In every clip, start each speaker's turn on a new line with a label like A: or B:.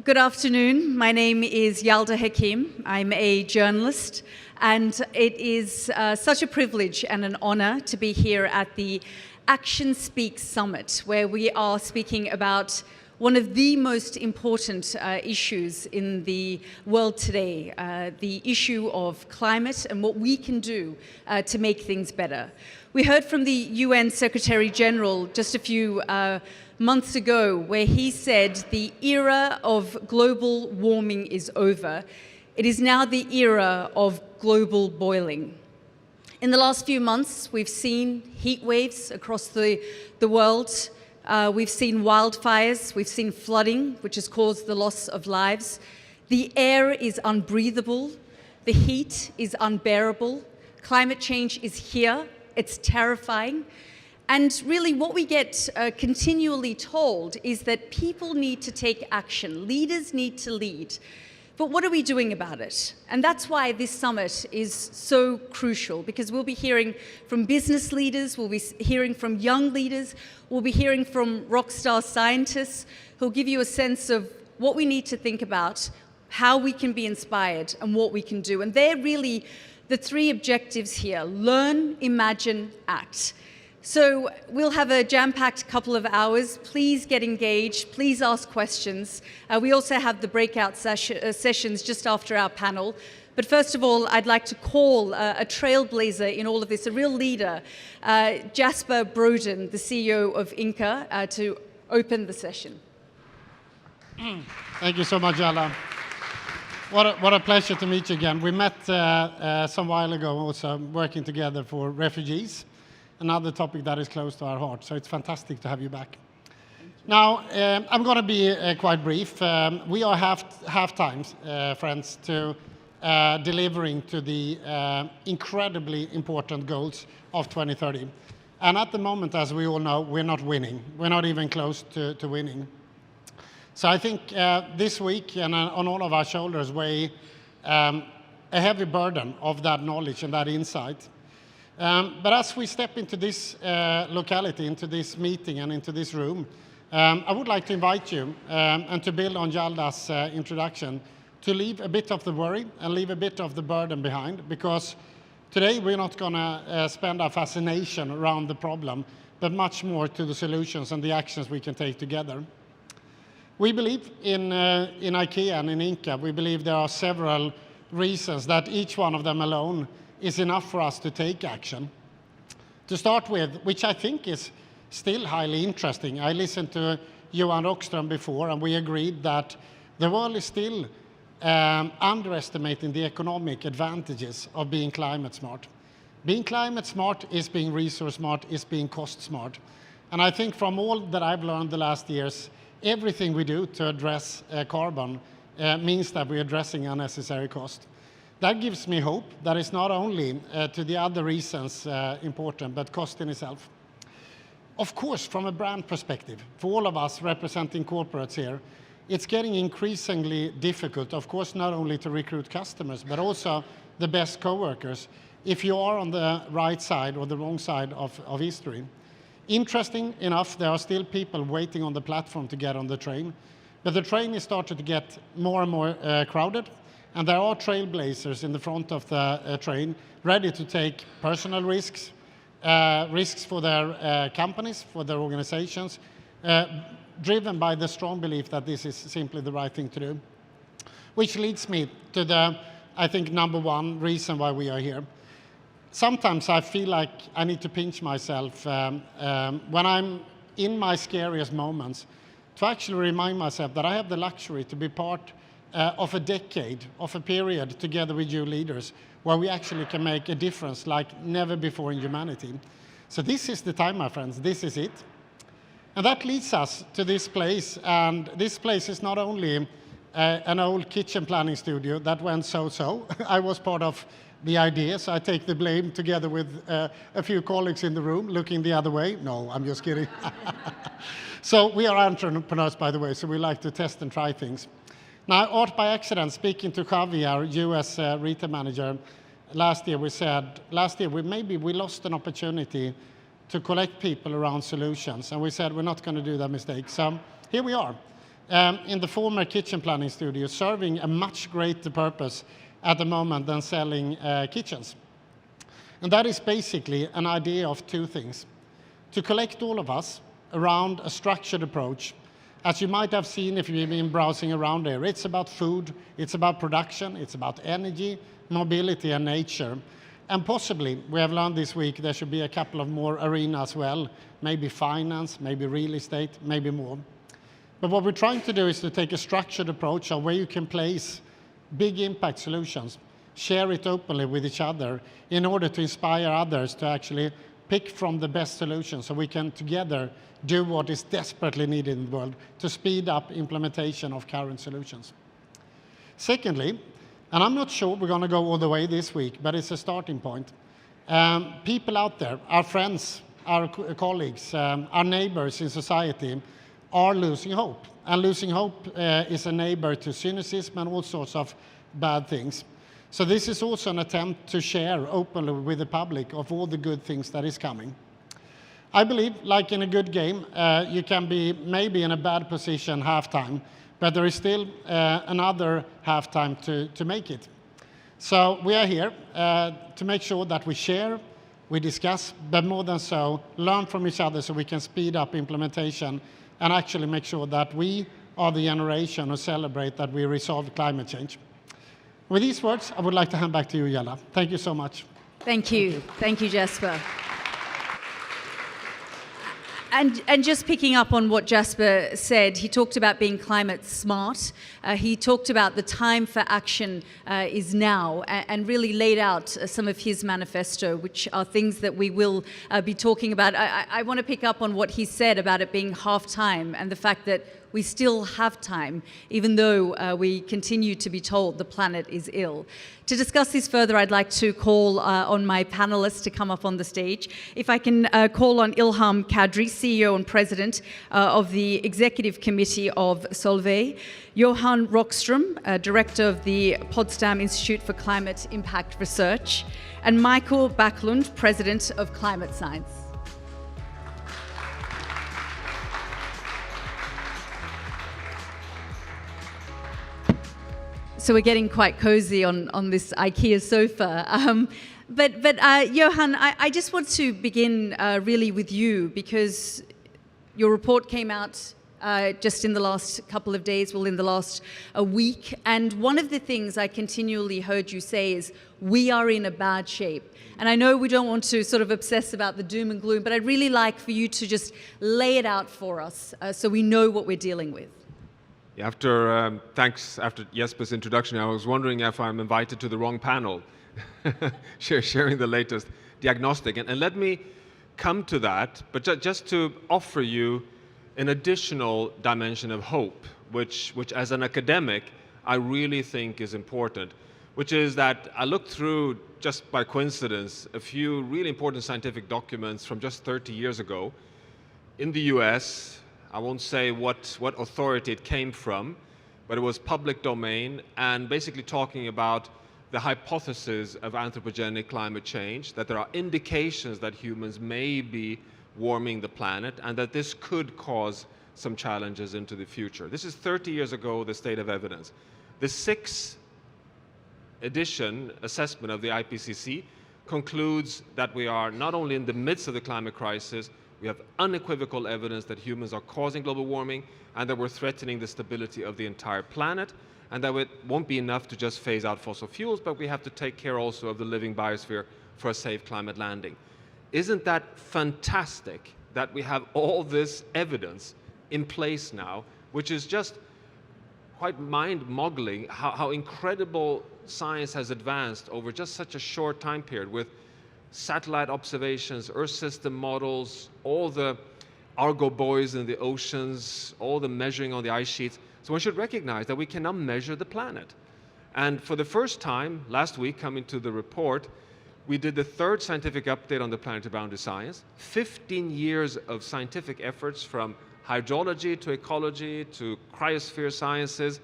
A: Good afternoon. My name is Yalda Hakim. I'm a journalist, and it is such a privilege and an honor to be here at the Action Speaks Summit, where we are speaking about one of the most important issues in the world today, the issue of climate and what we can do to make things better. We heard from the UN Secretary General just a few months ago, where he said the era of global warming is over. It is now the era of global boiling. In the last few months, we've seen heat waves across the world. We've seen wildfires, we've seen flooding, which has caused the loss of lives. The air is unbreathable, the heat is unbearable, climate change is here, it's terrifying. And really what we get continually told is that people need to take action, leaders need to lead. But what are we doing about it? And that's why this summit is so crucial, because we'll be hearing from business leaders, we'll be hearing from young leaders, we'll be hearing from rockstar scientists who'll give you a sense of what we need to think about, how we can be inspired, and what we can do. And they're really the three objectives here: learn, imagine, act. So we'll have a jam-packed couple of hours. Please get engaged. Please ask questions. We also have the breakout sessions just after our panel. But first of all, I'd like to call a trailblazer in all of this, a real leader, Jesper Brodin, the CEO of Ingka, to open the session.
B: Thank you so much, Yalda. What a pleasure to meet you again. We met some while ago also working together for refugees. Another topic that is close to our heart, so it's fantastic to have you back. Now, I'm going to be quite brief. We are half time, friends, to delivering to the incredibly important goals of 2030. And at the moment, as we all know, we're not winning. We're not even close to winning. So I think this week, and on all of our shoulders, weigh a heavy burden of that knowledge and that insight. But as we step into this locality, into this meeting and into this room, I would like to invite you, and to build on Yalda's introduction, to leave a bit of the worry and leave a bit of the burden behind, because today we're not going to spend our fascination around the problem, but much more to the solutions and the actions we can take together. We believe in IKEA and in Ingka, we believe there are several reasons that each one of them alone is enough for us to take action. To start with, which I think is still highly interesting, I listened to Johan Rockström before, and we agreed that the world is still underestimating the economic advantages of being climate smart. Being climate smart is being resource smart, is being cost smart. And I think from all that I've learned the last years, everything we do to address carbon means that we're addressing unnecessary cost. That gives me hope that it's not only to the other reasons important, but cost in itself. Of course, from a brand perspective, for all of us representing corporates here, it's getting increasingly difficult, of course, not only to recruit customers, but also the best coworkers, if you are on the right side or the wrong side of history. Interesting enough, there are still people waiting on the platform to get on the train, but the train is starting to get more and more crowded. And there are trailblazers in the front of the train ready to take personal risks, risks for their companies, for their organizations, driven by the strong belief that this is simply the right thing to do. Which leads me to the, I think, number one reason why we are here. Sometimes I feel like I need to pinch myself when I'm in my scariest moments to actually remind myself that I have the luxury to be part of a decade, of a period together with you leaders, where we actually can make a difference like never before in humanity. So this is the time, my friends, this is it. And that leads us to this place, and this place is not only an old kitchen planning studio that went so-so. I was part of the idea, so I take the blame together with a few colleagues in the room looking the other way. No, I'm just kidding. So we are entrepreneurs, by the way, so we like to test and try things. Now, art by accident, speaking to Kadri, our US retail manager, last year we said, we lost an opportunity to collect people around solutions. And we said, we're not going to do that mistake. So here we are. in the former kitchen planning studio, serving a much greater purpose at the moment than selling kitchens. And that is basically an idea of two things. To collect all of us around a structured approach. As you might have seen if you've been browsing around there, it's about food, it's about production, it's about energy, mobility and nature. And possibly, we have learned this week, there should be a couple of more arenas as well, maybe finance, maybe real estate, maybe more. But what we're trying to do is to take a structured approach of where you can place big impact solutions, share it openly with each other in order to inspire others to actually pick from the best solutions so we can together do what is desperately needed in the world to speed up implementation of current solutions. Secondly, and I'm not sure we're going to go all the way this week, but it's a starting point. People out there, our friends, our colleagues, our neighbors in society are losing hope. And losing hope is a neighbor to cynicism and all sorts of bad things. So this is also an attempt to share openly with the public of all the good things that is coming. I believe, like in a good game, you can be maybe in a bad position halftime, but there is still another halftime to make it. So we are here to make sure that we share, we discuss, but more than so, learn from each other so we can speed up implementation and actually make sure that we are the generation who celebrate that we resolve climate change. With these words, I would like to hand back to you, Yalda. Thank you so much.
A: Thank you. Thank you, Jesper. And just picking up on what Jesper said, he talked about being climate smart. He talked about the time for action is now, and really laid out some of his manifesto, which are things that we will be talking about. I want to pick up on what he said about it being half time and the fact that we still have time, even though we continue to be told the planet is ill. To discuss this further, I'd like to call on my panelists to come up on the stage. If I can call on Ilham Kadri, CEO and President of the Executive Committee of Solvay, Johan Rockström, Director of the Potsdam Institute for Climate Impact Research, and Michaël Bäcklund, President of ClimateScience. So we're getting quite cozy on this IKEA sofa. But Johan, I just want to begin really with you, because your report came out just in the last couple of days, well, in the last week. And one of the things I continually heard you say is, we are in a bad shape. And I know we don't want to sort of obsess about the doom and gloom, but I'd really like for you to just lay it out for us so we know what we're dealing with.
C: Thanks, after Jesper's introduction, I was wondering if I'm invited to the wrong panel, sharing the latest diagnostic. And let me come to that, but just to offer you an additional dimension of hope, which as an academic, I really think is important, which is that I looked through, just by coincidence, a few really important scientific documents from just 30 years ago in the US. I won't say what authority it came from, but it was public domain, and basically talking about the hypothesis of anthropogenic climate change, that there are indications that humans may be warming the planet and that this could cause some challenges into the future. This is 30 years ago, the state of evidence. The 6th edition assessment of the IPCC concludes that we are not only in the midst of the climate crisis, we have unequivocal evidence that humans are causing global warming and that we're threatening the stability of the entire planet, and that it won't be enough to just phase out fossil fuels, but we have to take care also of the living biosphere for a safe climate landing. Isn't that fantastic that we have all this evidence in place now, which is just quite mind-boggling how incredible science has advanced over just such a short time period, with satellite observations, Earth system models, all the Argo buoys in the oceans, all the measuring on the ice sheets. So one should recognize that we can now measure the planet. And for the first time, last week, coming to the report, we did the 3rd scientific update on the planetary boundary science. 15 years of scientific efforts, from hydrology to ecology to cryosphere sciences.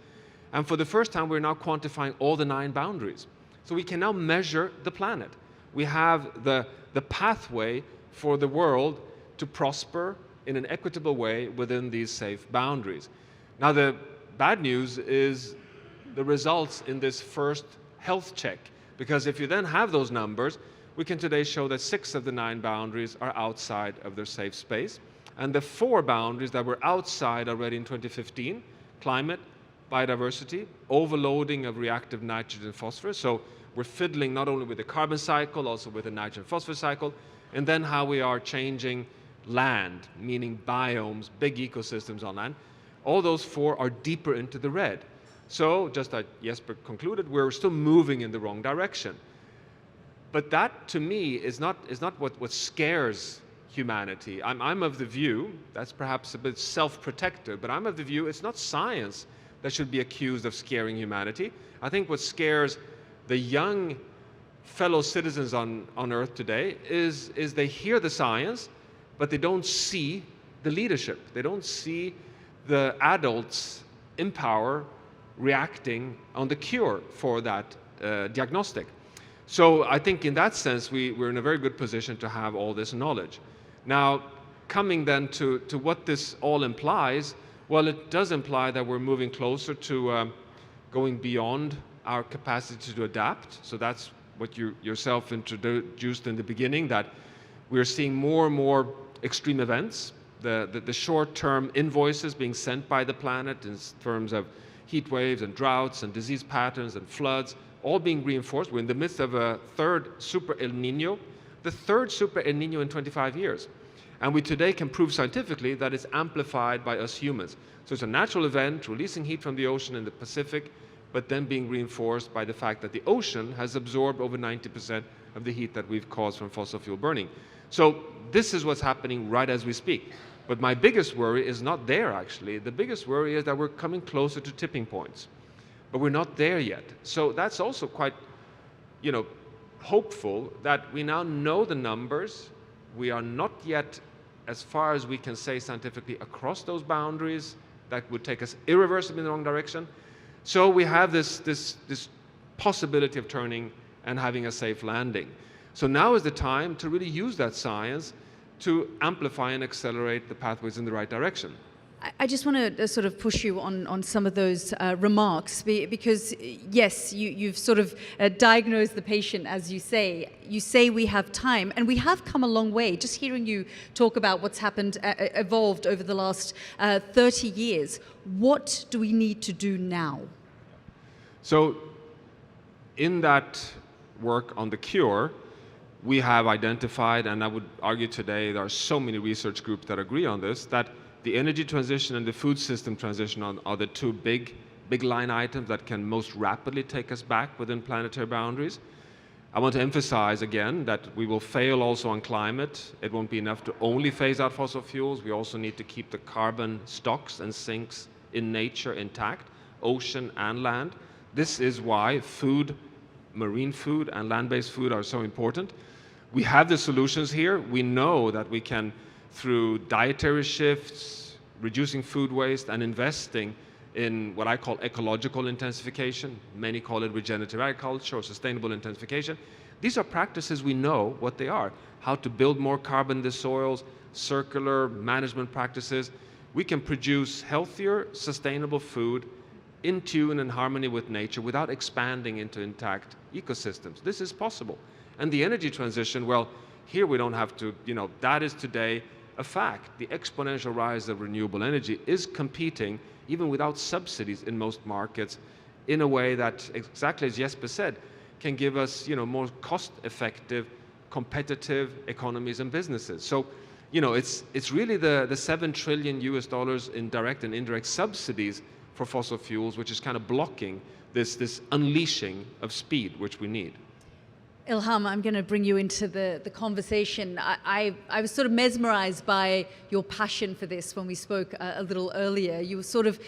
C: And for the first time, we're now quantifying all the 9 boundaries. So we can now measure the planet. We have the pathway for the world to prosper in an equitable way within these safe boundaries. Now, the bad news is the results in this first health check, because if you then have those numbers, we can today show that 6 of the 9 boundaries are outside of their safe space. And the 4 boundaries that were outside already in 2015, climate, biodiversity, overloading of reactive nitrogen and phosphorus. So we're fiddling not only with the carbon cycle, also with the nitrogen phosphorus cycle, and then how we are changing land, meaning biomes, big ecosystems on land. All those 4 are deeper into the red. So, just like Jesper concluded, we're still moving in the wrong direction. But that, to me, is not what scares humanity. I'm of the view, that's perhaps a bit self-protective, but I'm of the view it's not science that should be accused of scaring humanity. I think what scares the young fellow citizens on Earth today is they hear the science, but they don't see the leadership. They don't see the adults in power reacting on the cure for that diagnostic. So I think in that sense, we're in a very good position to have all this knowledge. Now, coming then to what this all implies, well, it does imply that we're moving closer to going beyond our capacity to adapt. So that's what you yourself introduced in the beginning, that we're seeing more and more extreme events, the short-term invoices being sent by the planet in terms of heat waves and droughts and disease patterns and floods, all being reinforced. We're in the midst of a 3rd super El Nino, the 3rd super El Nino in 25 years. And we today can prove scientifically that it's amplified by us humans. So it's a natural event releasing heat from the ocean in the Pacific, but then being reinforced by the fact that the ocean has absorbed over 90% of the heat that we've caused from fossil fuel burning. So this is what's happening right as we speak. But my biggest worry is not there, actually. The biggest worry is that we're coming closer to tipping points. But we're not there yet. So that's also quite, hopeful that we now know the numbers. We are not yet, as far as we can say scientifically, across those boundaries that would take us irreversibly in the wrong direction. So we have this possibility of turning and having a safe landing. So now is the time to really use that science to amplify and accelerate the pathways in the right direction.
A: I just want to sort of push you on some of those remarks, because yes, you've sort of diagnosed the patient, as you say. You say we have time, and we have come a long way. Just hearing you talk about what's happened, evolved over the last 30 years. What do we need to do now?
C: So in that work on the cure, we have identified, and I would argue today there are so many research groups that agree on this, that the energy transition and the food system transition are the 2 big line items that can most rapidly take us back within planetary boundaries. I want to emphasize again that we will fail also on climate. It won't be enough to only phase out fossil fuels. We also need to keep the carbon stocks and sinks in nature intact, ocean and land. This is why food, marine food and land-based food are so important. We have the solutions here. We know that we can, through dietary shifts, reducing food waste, and investing in what I call ecological intensification. Many call it regenerative agriculture or sustainable intensification. These are practices we know what they are. How to build more carbon in the soils, circular management practices. We can produce healthier, sustainable food in tune and harmony with nature without expanding into intact ecosystems. This is possible. And the energy transition, well, here we don't have to, that is today a fact. The exponential rise of renewable energy is competing, even without subsidies in most markets, in a way that, exactly as Jesper said, can give us, more cost-effective, competitive economies and businesses. So, it's really the $7 trillion in direct and indirect subsidies for fossil fuels, which is kind of blocking this unleashing of speed, which we need.
A: Ilham, I'm going to bring you into the conversation. I was sort of mesmerized by your passion for this when we spoke a little earlier. You were sort of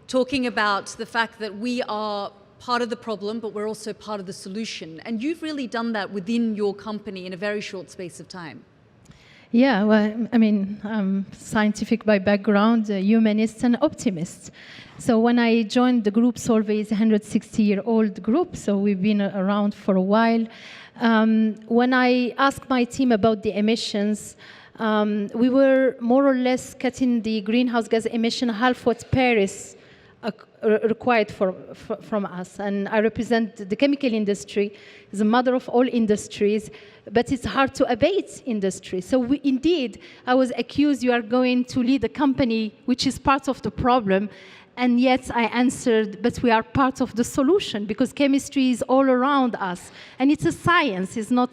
A: talking about the fact that we are part of the problem, but we're also part of the solution. And you've really done that within your company in a very short space of time.
D: Yeah, well, I'm scientific by background, a humanist and optimist. So when I joined the group, Solvay is a 160-year-old group, so we've been around for a while. When I asked my team about the emissions, we were more or less cutting the greenhouse gas emission half what Paris required from us. And I represent the chemical industry, the mother of all industries, but it's hard to abate industry. So indeed, I was accused, you are going to lead a company which is part of the problem. And yet I answered, but we are part of the solution, because chemistry is all around us. And it's a science, it's not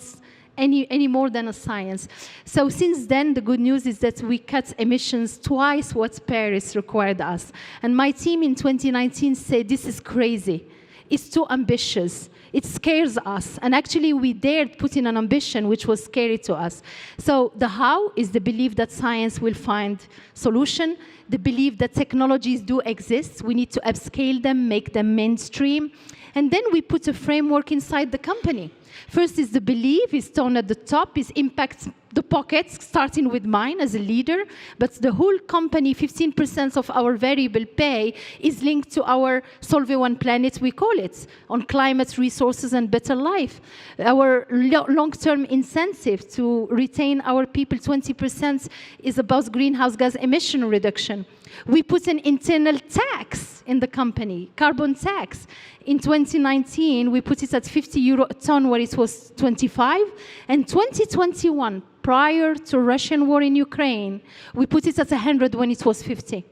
D: any more than a science. So since then, the good news is that we cut emissions twice what Paris required us. And my team in 2019 said, this is crazy. It's too ambitious. It scares us. And actually, we dared put in an ambition which was scary to us. So the how is the belief that science will find solution, the belief that technologies do exist. We need to upscale them, make them mainstream. And then we put a framework inside the company. First is the belief, is tone at the top, is impacts the pockets, starting with mine as a leader, but the whole company, 15% of our variable pay is linked to our Solvay One Planet, we call it, on climate, resources, and better life. Our long-term incentive to retain our people, 20%, is about greenhouse gas emission reduction. We put an internal tax in the company, carbon tax. In 2019, we put it at 50 euro a ton, where it was 25. And 2021, prior to Russian war in Ukraine, we put it at 100 when it was 50.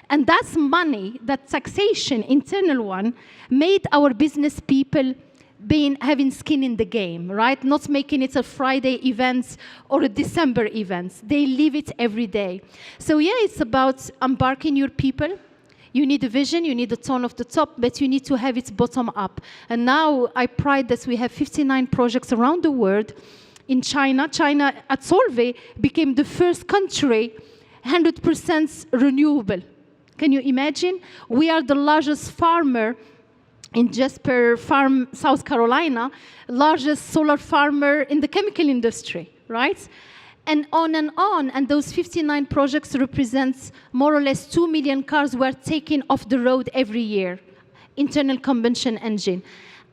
D: And that's money, that taxation, internal one, made our business people having skin in the game, right? Not making it a Friday event or a December event. They live it every day. So yeah, it's about embarking your people. You need a vision, you need a tone of the top, but you need to have it bottom up. And now I pride that we have 59 projects around the world. In China at Solvay became the first country 100% renewable. Can you imagine? We are the largest farmer in Jesper farm, South Carolina, largest solar farmer in the chemical industry, right? And on, and those 59 projects represent more or less 2 million cars were taken off the road every year, internal combustion engine.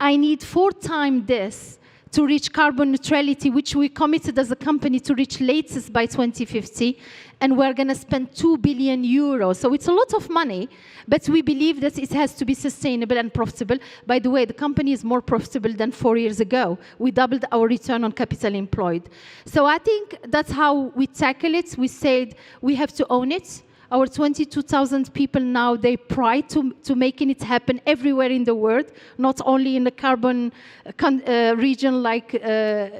D: I need 4 times this to reach carbon neutrality, which we committed as a company to reach latest by 2050, and we're going to spend 2 billion euros. So it's a lot of money, but we believe that it has to be sustainable and profitable. By the way, the company is more profitable than 4 years ago. We doubled our return on capital employed. So I think that's how we tackle it. We said we have to own it. Our 22,000 people now, they pride to making it happen everywhere in the world, not only in the carbon region like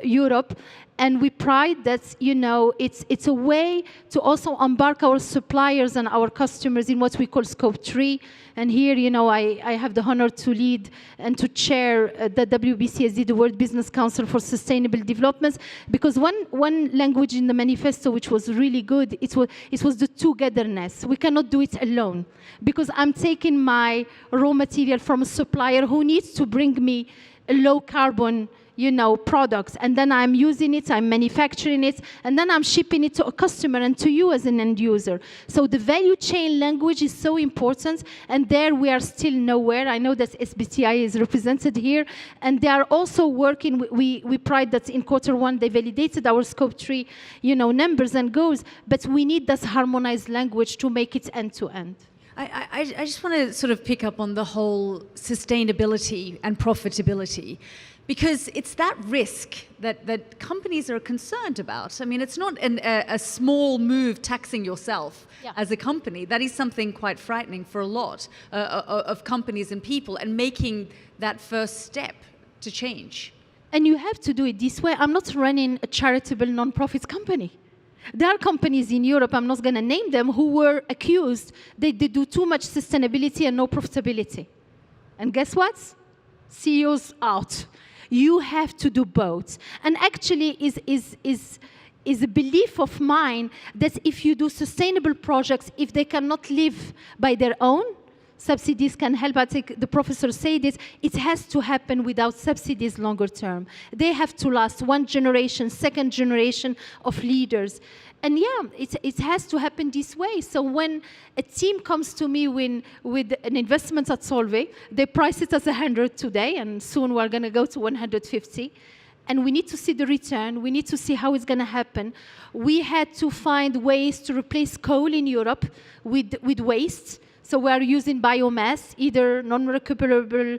D: Europe. And we pride that, you know, it's a way to also embark our suppliers and our customers in what we call Scope 3. And here, you know, I have the honor to lead and to chair the WBCSD, the World Business Council for Sustainable Development, because one language in the manifesto which was really good, it was the togetherness. We cannot do it alone, because I'm taking my raw material from a supplier who needs to bring me a low carbon, you know, products, and then I'm using it, I'm manufacturing it, and then I'm shipping it to a customer and to you as an end user. So the value chain language is so important, and there we are still nowhere. I know that SBTi is represented here, and they are also working. We pride that in Q1 they validated our Scope 3, you know, numbers and goals, but we need this harmonized language to make it end to end.
A: I just want to sort of pick up on the whole sustainability and profitability, because it's that risk that companies are concerned about. I mean, it's not a small move taxing yourself as a company. That is something quite frightening for a lot of companies and people, and making that first step to change.
D: And you have to do it this way. I'm not running a charitable non-profit company. There are companies in Europe, I'm not going to name them, who were accused they do too much sustainability and no profitability. And guess what? CEOs out. You have to do both. And actually is a belief of mine that if you do sustainable projects, if they cannot live by their own, subsidies can help. I think the professor said it has to happen without subsidies longer term. They have to last 1 generation, 2nd generation of leaders. And yeah, it has to happen this way. So when a team comes to me with an investment at Solvay, they price it as 100 today, and soon we're going to go to 150. and we need to see the return. We need to see how it's going to happen. We had to find ways to replace coal in Europe with waste. So we are using biomass, either non-recuperable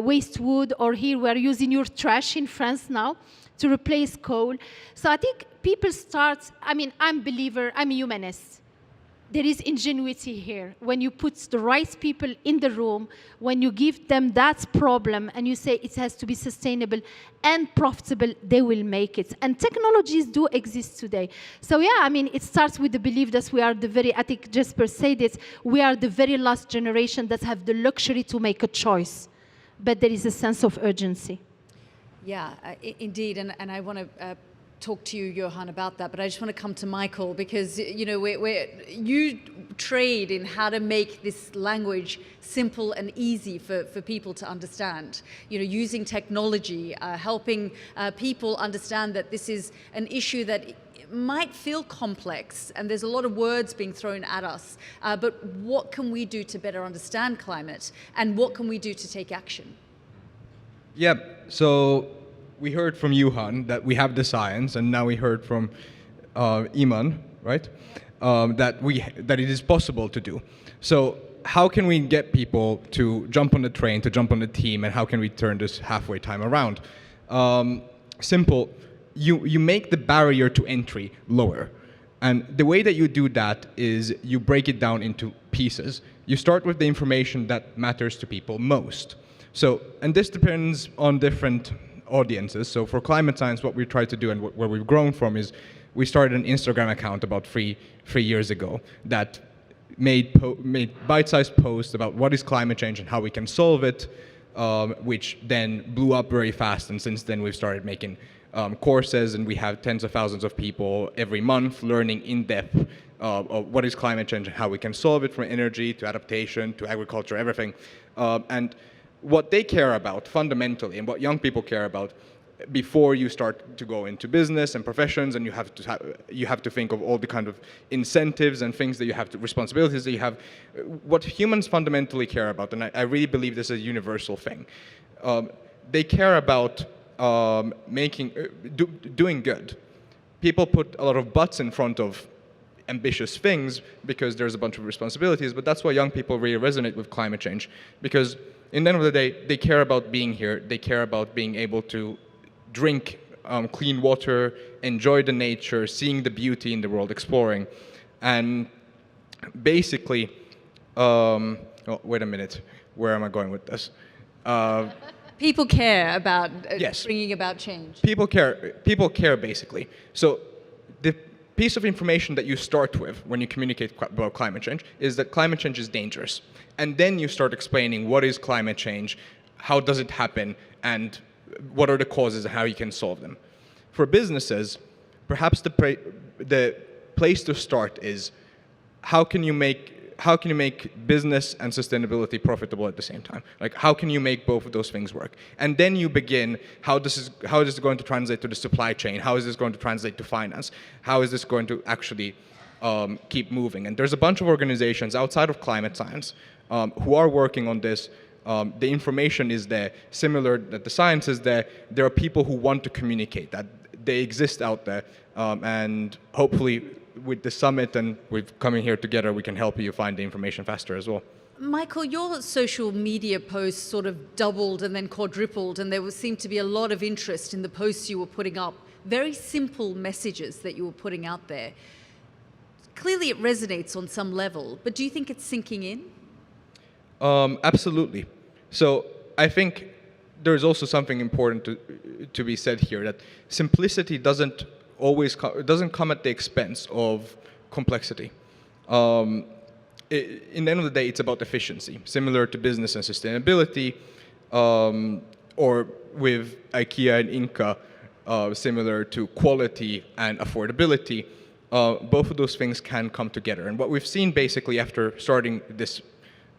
D: waste wood, or here we are using your trash in France now to replace coal. So I think people start, I mean, I'm a believer, I'm a humanist. There is ingenuity here. When you put the right people in the room, when you give them that problem and you say it has to be sustainable and profitable, they will make it. And technologies do exist today. So yeah, I mean, it starts with the belief that we are the very, I think Jesper said it, we are the very last generation that have the luxury to make a choice. But there is a sense of urgency.
A: Yeah, indeed, and I want to talk to you, Johan, about that, but I just want to come to Michaël, because you know you trade in how to make this language simple and easy for people to understand. You know, using technology, helping people understand that this is an issue that might feel complex, and there's a lot of words being thrown at us, but what can we do to better understand climate, and what can we do to take action?
E: Yeah, so we heard from Johan that we have the science, and now we heard from Iman, right? That it is possible to do. So how can we get people to jump on the train, to jump on the team, and how can we turn this halfway time around? Simple. You make the barrier to entry lower. And the way that you do that is you break it down into pieces. You start with the information that matters to people most. So, and this depends on different audiences. So for ClimateScience, what we try to do and where we've grown from is we started an Instagram account about three years ago that made bite-sized posts about what is climate change and how we can solve it, which then blew up very fast. And since then, we've started making courses, and we have tens of thousands of people every month learning in depth of what is climate change and how we can solve it, from energy to adaptation to agriculture, everything. And what they care about fundamentally, and what young people care about before you start to go into business and professions, and you have to think of all the kind of incentives and things that you have to, responsibilities that you have, what humans fundamentally care about, and I really believe this is a universal thing. They care about doing good. People put a lot of buts in front of ambitious things because there's a bunch of responsibilities, but that's why young people really resonate with climate change, because in the end of the day, they care about being here. They care about being able to drink clean water, enjoy the nature, seeing the beauty in the world, exploring. And basically, oh, wait a minute, where am I going with this?
A: People care about
E: yes.
A: bringing about change.
E: People care basically. So the piece of information that you start with when you communicate about climate change is that climate change is dangerous. And then you start explaining what is climate change, how does it happen, and what are the causes and how you can solve them. For businesses, perhaps the place to start is how can you make business and sustainability profitable at the same time? Like, how can you make both of those things work? And then you begin, how is this going to translate to the supply chain? How is this going to translate to finance? How is this going to actually keep moving? And there's a bunch of organizations outside of ClimateScience who are working on this. The information is there, similar that the science is there. There are people who want to communicate that. They exist out there, and hopefully with the summit and with coming here together, we can help you find the information faster as well.
A: Michaël, your social media posts sort of doubled and then quadrupled, and there seemed to be a lot of interest in the posts you were putting up. Very simple messages that you were putting out there. Clearly it resonates on some level, but do you think it's sinking in?
E: Absolutely. So I think there's also something important to be said here, that simplicity doesn't come at the expense of complexity. In the end of the day, it's about efficiency, similar to business and sustainability, or with IKEA and Ingka, similar to quality and affordability. Both of those things can come together. And what we've seen basically after starting this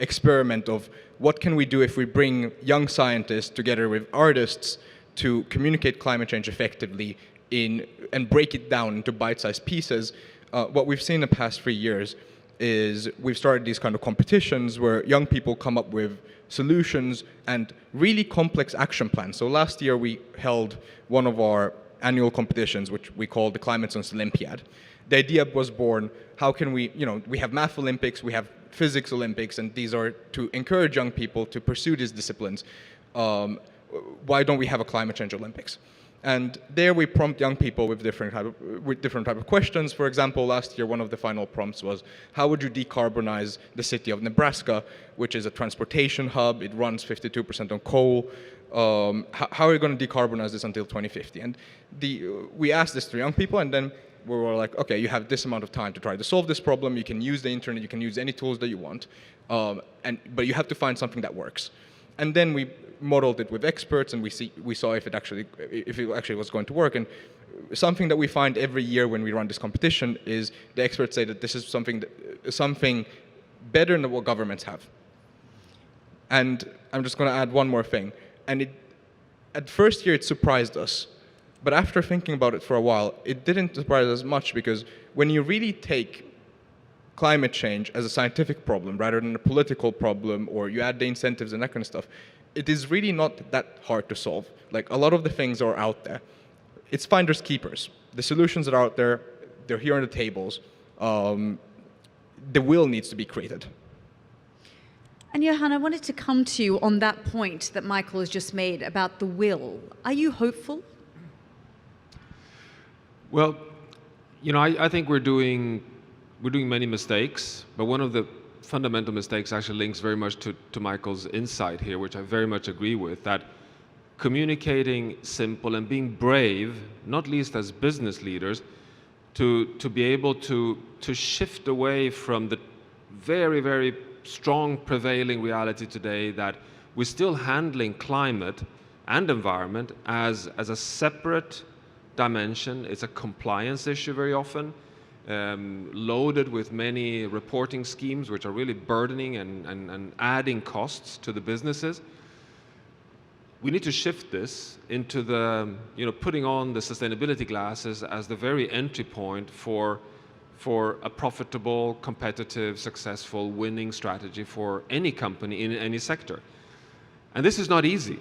E: experiment of what can we do if we bring young scientists together with artists to communicate climate change effectively and break it down into bite-sized pieces, what we've seen in the past 3 years is we've started these kind of competitions where young people come up with solutions and really complex action plans. So last year we held one of our annual competitions, which we call the ClimateScience Olympiad. The idea was born, how can we, we have Math Olympics, we have Physics Olympics, and these are to encourage young people to pursue these disciplines. Why don't we have a climate change Olympics? And there we prompt young people with different type of questions. For example, last year one of the final prompts was, how would you decarbonize the city of Nebraska, which is a transportation hub? It runs 52% on coal. How are you going to decarbonize this until 2050? And we asked this to young people, and then we were like, okay, you have this amount of time to try to solve this problem. You can use the internet, you can use any tools that you want, but you have to find something that works. And then we modeled it with experts, and we saw if it actually was going to work. And something that we find every year when we run this competition is the experts say that this is something better than what governments have. And I'm just going to add one more thing. And at first year it surprised us, but after thinking about it for a while, it didn't surprise us much, because when you really take climate change as a scientific problem rather than a political problem, or you add the incentives and that kind of stuff, it is really not that hard to solve. Like, a lot of the things are out there. It's finders keepers. The solutions are out there, they're here on the tables. The will needs to be created.
A: And Johan, I wanted to come to you on that point that Michael has just made about the will. Are you hopeful?
C: Well, I think we're doing many mistakes, but one of the fundamental mistakes actually links very much to Michael's insight here, which I very much agree with, that communicating simple and being brave, not least as business leaders, to be able to shift away from the very, very strong prevailing reality today that we're still handling climate and environment as a separate dimension. It's a compliance issue very often, loaded with many reporting schemes which are really burdening and adding costs to the businesses. We need to shift this into the, putting on the sustainability glasses as the very entry point for a profitable, competitive, successful, winning strategy for any company in any sector. And this is not easy,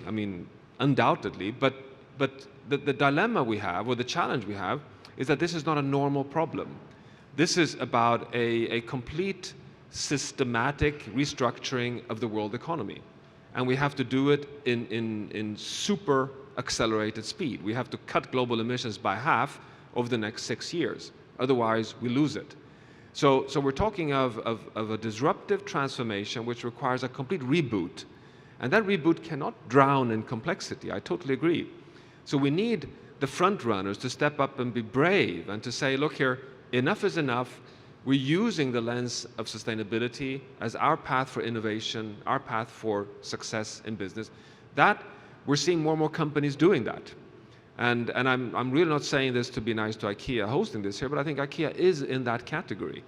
C: undoubtedly, but the dilemma we have, or the challenge we have, is that this is not a normal problem. This is about a complete systematic restructuring of the world economy. And we have to do it in super accelerated speed. We have to cut global emissions by half over the next 6 years. Otherwise, we lose it. So we're talking of a disruptive transformation which requires a complete reboot. And that reboot cannot drown in complexity. I totally agree. So we need the front runners to step up and be brave and to say, look here, enough is enough. We're using the lens of sustainability as our path for innovation, our path for success in business. That, we're seeing more and more companies doing that. And I'm really not saying this to be nice to IKEA hosting this here, but I think IKEA is in that category.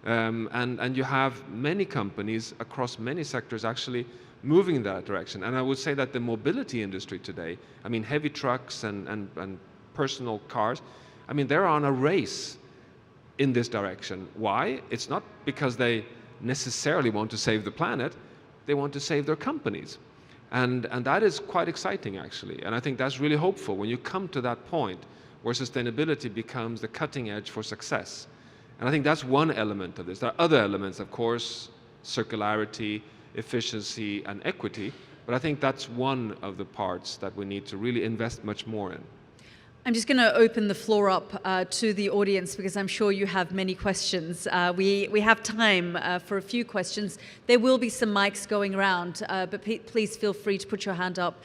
C: And you have many companies across many sectors actually moving in that direction. And I would say that the mobility industry today, heavy trucks and personal cars, they're on a race in this direction. Why? It's not because they necessarily want to save the planet, they want to save their companies. And that is quite exciting, actually. And I think that's really hopeful when you come to that point where sustainability becomes the cutting edge for success. And I think that's one element of this. There are other elements, of course, circularity, efficiency, and equity. But I think that's one of the parts that we need to really invest much more in.
A: I'm just going to open the floor up to the audience because I'm sure you have many questions. We have time for a few questions. There will be some mics going around, but please feel free to put your hand up.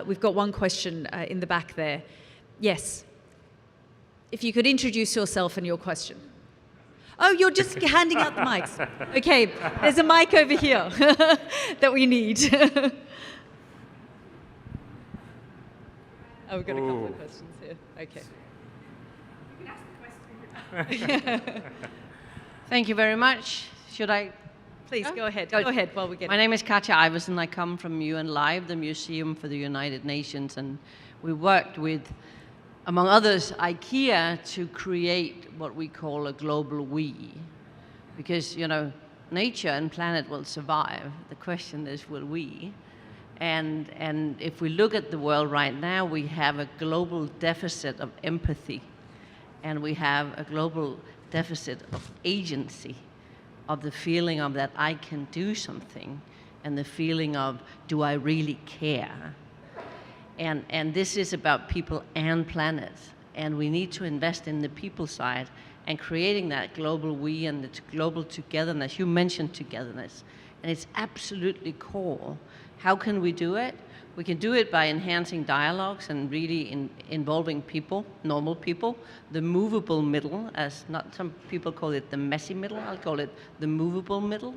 A: We've got one question in the back there. Yes. If you could introduce yourself and your question. Oh, you're just handing out the mics. Okay, there's a mic over here that we need. Oh, we've got a couple of questions here. Okay.
F: You can ask the question. Thank you very much. Should I?
A: Please, go ahead. Go ahead while we get
F: My name is Katja Iversen. I come from UN Live, the Museum for the United Nations, and we worked with, among others, IKEA to create what we call a global we. because, you know, nature and planet will survive. The question is, will we? And if we look at the world right now, we have a global deficit of empathy, and we have a global deficit of agency, of the feeling of that I can do something, and the feeling of, do I really care? And this is about people and planet, and we need to invest in the people side and creating that global we and the global togetherness. You mentioned togetherness, and it's absolutely core. How can we do it? We can do it by enhancing dialogues and really involving people, normal people, the movable middle, as not some people call it the messy middle, I'll call it the movable middle,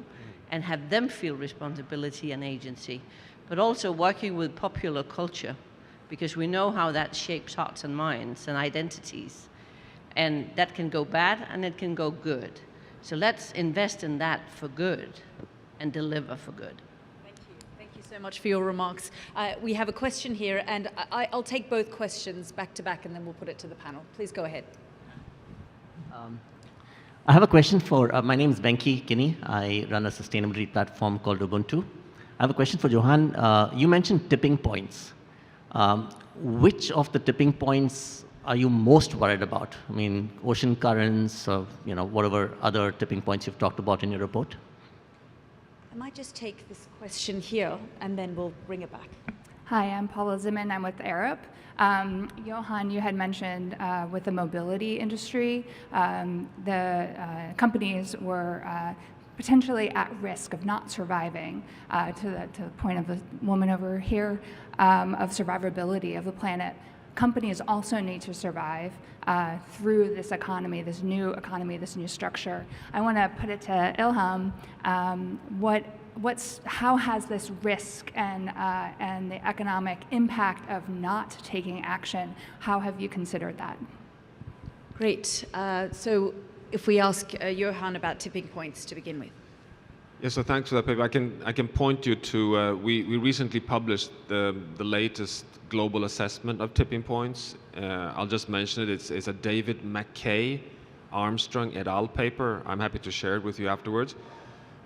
F: and have them feel responsibility and agency. But also working with popular culture, because we know how that shapes hearts and minds and identities. And that can go bad and it can go good. So let's invest in that for good and deliver for good.
A: Thank you so much for your remarks. We have a question here, and I'll take both questions back to back, and then we'll put it to the panel. Please go ahead.
G: I have a question for, my name is Venki Kinney. I run a sustainability platform called Ubuntu. I have a question for Johan. You mentioned tipping points. Which of the tipping points are you most worried about? I mean, ocean currents, or, you know, whatever other tipping points you've talked about in your report?
A: I might just take this question here, and then we'll bring it back.
H: Hi, I'm Paula Zimin. I'm with Arup. Johan, you had mentioned with the mobility industry, the companies were potentially at risk of not surviving, to the point of the woman over here, of survivability of the planet. Companies also need to survive through this economy, this new structure. I want to put it to Ilham. How has this risk and the economic impact of not taking action, how have you considered that?
A: Great. So if we ask Johan about tipping points to begin with.
C: Yeah, so thanks for that paper. I can point you to, we recently published the latest global assessment of tipping points. I'll just mention it. It's a David McKay Armstrong et al. Paper. I'm happy to share it with you afterwards.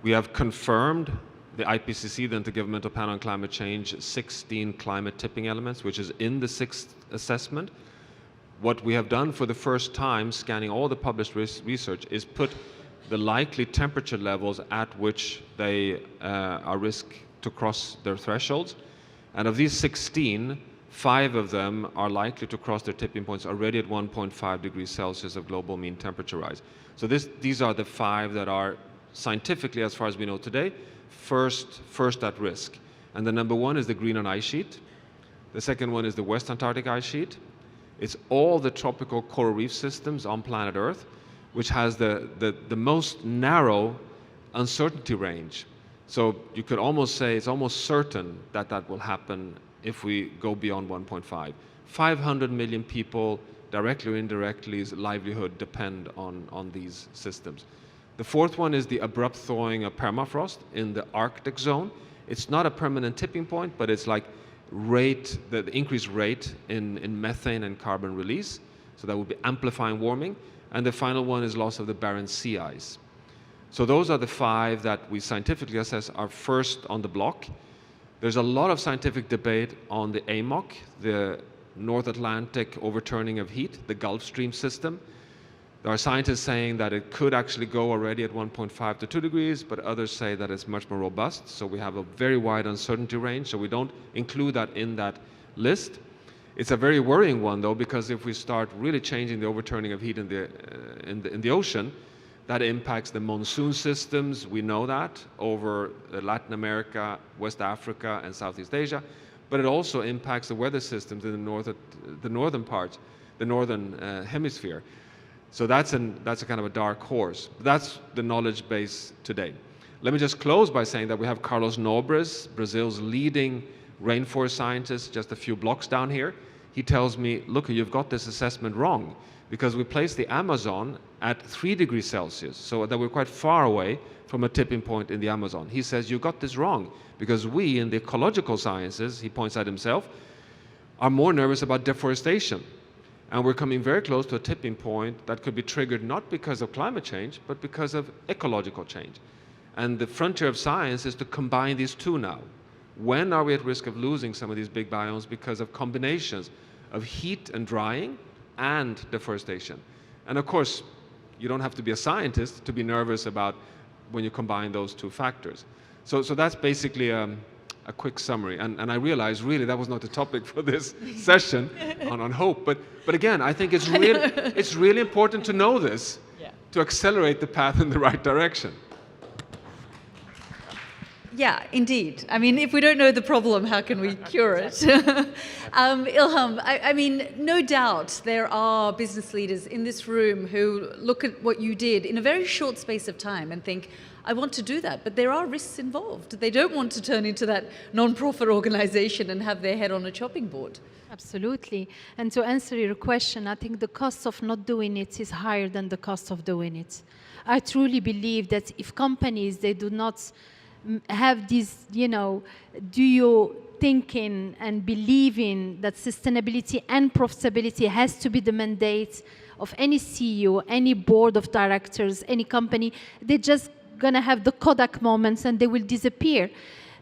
C: We have confirmed the IPCC, the Intergovernmental Panel on Climate Change, 16 climate tipping elements, which is in the 6th assessment. What we have done for the first time, scanning all the published research, is put the likely temperature levels at which they are risk to cross their thresholds. And of these 16, 5 of them are likely to cross their tipping points already at 1.5 degrees Celsius of global mean temperature rise. So these are the 5 that are scientifically, as far as we know today, first at risk. And the number 1 is the Greenland ice sheet. The second one is the West Antarctic ice sheet. It's all the tropical coral reef systems on planet Earth, which has the most narrow uncertainty range. So you could almost say it's almost certain that that will happen if we go beyond 1.5. 500 million people, directly or indirectly, livelihood depend on these systems. The fourth one is the abrupt thawing of permafrost in the Arctic zone. It's not a permanent tipping point, but it's like the increased rate in methane and carbon release. So that would be amplifying warming. And the final one is loss of the Barents Sea ice. So those are the 5 that we scientifically assess are first on the block. There's a lot of scientific debate on the AMOC, the North Atlantic overturning of heat, the Gulf Stream system. There are scientists saying that it could actually go already at 1.5 to 2 degrees, but others say that it's much more robust. So we have a very wide uncertainty range, so we don't include that in that list. It's a very worrying one, though, because if we start really changing the overturning of heat in the ocean, that impacts the monsoon systems. We know that over Latin America, West Africa, and Southeast Asia, but it also impacts the weather systems in the northern parts, the northern hemisphere. So that's a kind of a dark horse. That's the knowledge base today. Let me just close by saying that we have Carlos Nobres, Brazil's leading rainforest scientist, just a few blocks down here. He tells me, look, you've got this assessment wrong, because we placed the Amazon at 3 degrees Celsius, so that we're quite far away from a tipping point in the Amazon. He says, you got this wrong, because we in the ecological sciences, he points out himself, are more nervous about deforestation. And we're coming very close to a tipping point that could be triggered not because of climate change, but because of ecological change. And the frontier of science is to combine these two now. When are we at risk of losing some of these big biomes because of combinations of heat and drying and deforestation? And of course, you don't have to be a scientist to be nervous about when you combine those two factors. So that's basically a quick summary. And I realize really that was not the topic for this session on hope. But again, I think it's really important to know this to accelerate the path in the right direction.
A: Yeah, indeed. I mean, if we don't know the problem, how can we cure it? Ilham, I mean, no doubt there are business leaders in this room who look at what you did in a very short space of time and think, I want to do that, but there are risks involved. They don't want to turn into that non-profit organization and have their head on a chopping board.
D: Absolutely. And to answer your question, I think the cost of not doing it is higher than the cost of doing it. I truly believe that if companies, they do not have this, dual thinking and believing that sustainability and profitability has to be the mandate of any CEO, any board of directors, any company, they're just going to have the Kodak moments and they will disappear.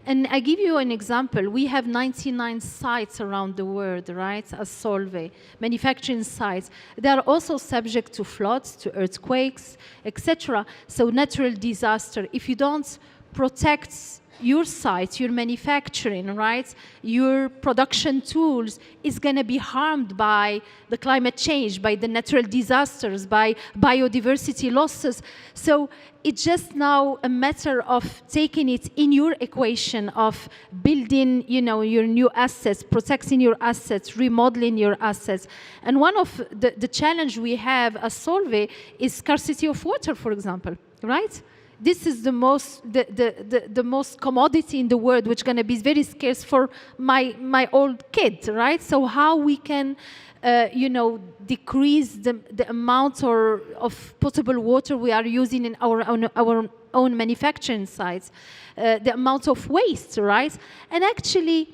D: And I give you an example. We have 99 sites around the world, right, as Solvay, manufacturing sites. They are also subject to floods, to earthquakes, etc. So natural disaster. If you don't protect your site, your manufacturing, right, your production tools is going to be harmed by the climate change, by the natural disasters, by biodiversity losses. So it's just now a matter of taking it in your equation of building, your new assets, protecting your assets, remodeling your assets. And one of the challenge we have as Solvay is scarcity of water, for example, right? This is the most commodity in the world, which is going to be very scarce for my old kid, right? So how we can, decrease the amount of potable water we are using in our own manufacturing sites, the amount of waste, right? And actually,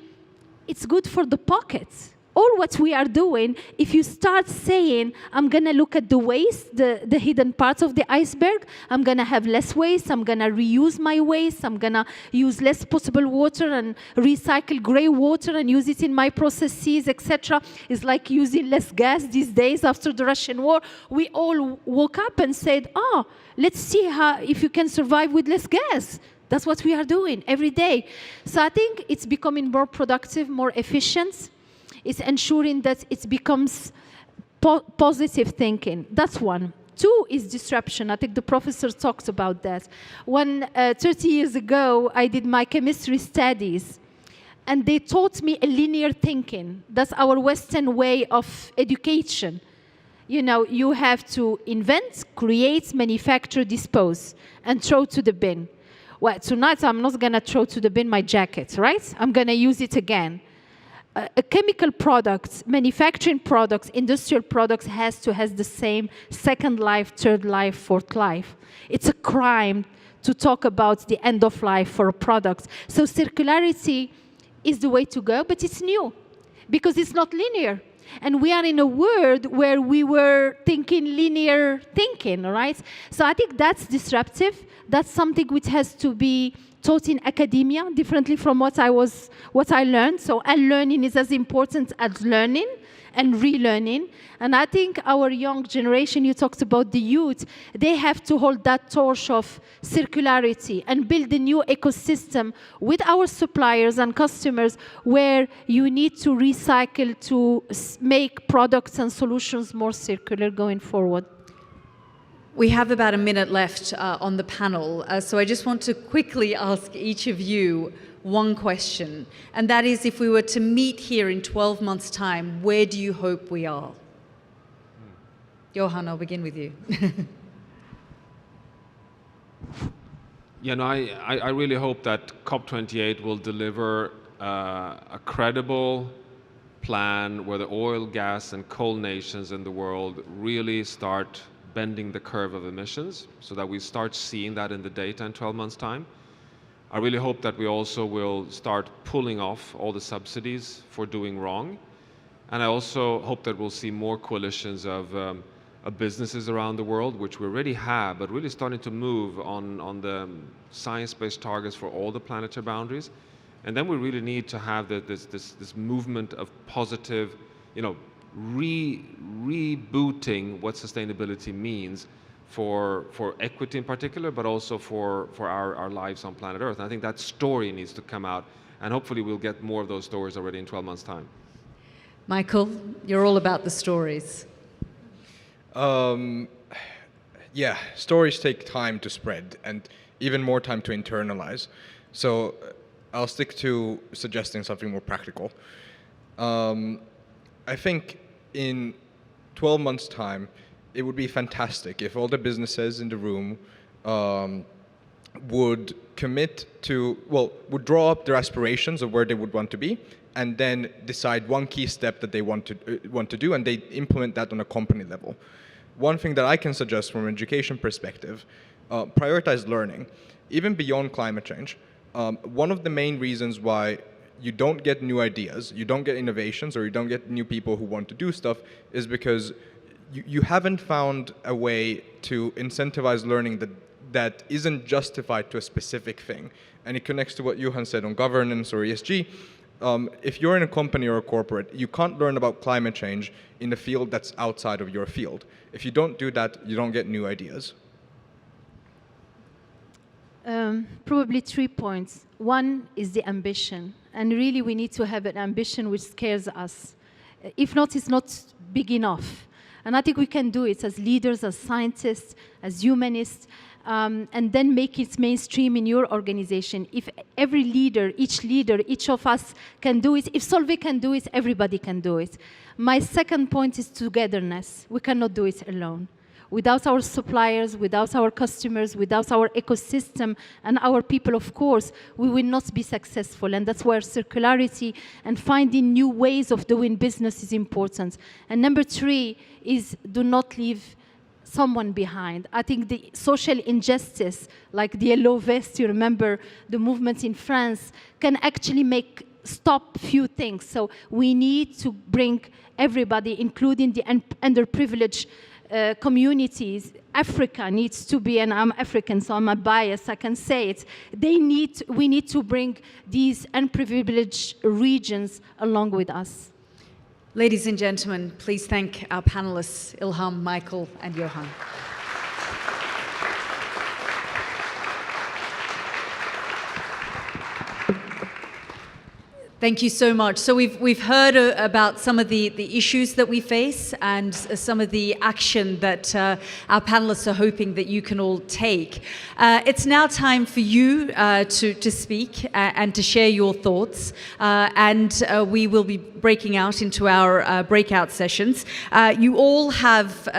D: it's good for the pockets. All what we are doing, if you start saying, I'm going to look at the waste, the hidden parts of the iceberg, I'm going to have less waste, I'm going to reuse my waste, I'm going to use less potable water and recycle gray water and use it in my processes, etc. It's like using less gas these days after the Russian war. We all woke up and said, let's see if you can survive with less gas. That's what we are doing every day. So I think it's becoming more productive, more efficient. It's ensuring that it becomes positive thinking. That's one. Two is disruption. I think the professor talked about that. When 30 years ago, I did my chemistry studies, and they taught me a linear thinking. That's our Western way of education. You have to invent, create, manufacture, dispose, and throw to the bin. Well, tonight I'm not going to throw to the bin my jacket, right? I'm going to use it again. A chemical product, manufacturing products, industrial products has the same second life, third life, fourth life. It's a crime to talk about the end of life for a product. So circularity is the way to go, but it's new because it's not linear. And we are in a world where we were thinking linear thinking, right? So I think that's disruptive. That's something which has to be taught in academia differently from what I learned. So unlearning is as important as learning and relearning. And I think our young generation, you talked about the youth, they have to hold that torch of circularity and build a new ecosystem with our suppliers and customers where you need to recycle to make products and solutions more circular going forward.
A: We have about a minute left on the panel, so I just want to quickly ask each of you one question, and that is, if we were to meet here in 12 months' time, where do you hope we are? Johan, I'll begin with you.
C: I really hope that COP28 will deliver a credible plan where the oil, gas, and coal nations in the world really start bending the curve of emissions so that we start seeing that in the data in 12 months' time. I really hope that we also will start pulling off all the subsidies for doing wrong. And I also hope that we'll see more coalitions of businesses around the world, which we already have, but really starting to move on the science-based targets for all the planetary boundaries. And then we really need to have this movement of positive, rebooting what sustainability means for equity in particular, but also for our lives on planet Earth. And I think that story needs to come out, and hopefully we'll get more of those stories already in 12 months' time.
A: Michael, you're all about the stories.
E: Yeah, stories take time to spread and even more time to internalize. So I'll stick to suggesting something more practical. I think in 12 months' time, it would be fantastic if all the businesses in the room would commit to, would draw up their aspirations of where they would want to be, and then decide one key step that they want to do, and they implement that on a company level. One thing that I can suggest from an education perspective, prioritize learning. Even beyond climate change, one of the main reasons why you don't get new ideas, you don't get innovations, or you don't get new people who want to do stuff is because you haven't found a way to incentivize learning that isn't justified to a specific thing. And it connects to what Johan said on governance or ESG. If you're in a company or a corporate, you can't learn about climate change in a field that's outside of your field. If you don't do that, you don't get new ideas.
D: Probably 3 points. One is the ambition. And really we need to have an ambition which scares us. If not, it's not big enough. And I think we can do it as leaders, as scientists, as humanists, and then make it mainstream in your organization. If every leader, each of us can do it, if Solvay can do it, everybody can do it. My second point is togetherness. We cannot do it alone. Without our suppliers, without our customers, without our ecosystem and our people, of course, we will not be successful. And that's where circularity and finding new ways of doing business is important. And number 3 is do not leave someone behind. I think the social injustice, like the yellow vest, you remember the movement in France, can actually stop few things. So we need to bring everybody, including the underprivileged communities. Africa needs to be, and I'm African, so I'm a bias, I can say it. We need to bring these unprivileged regions along with us.
A: Ladies and gentlemen, please thank our panelists, Ilham, Michael, and Johan. Thank you so much. So we've heard about some of the issues that we face and some of the action that our panelists are hoping that you can all take. It's now time for you to speak and to share your thoughts. And we will be breaking out into our breakout sessions. You all have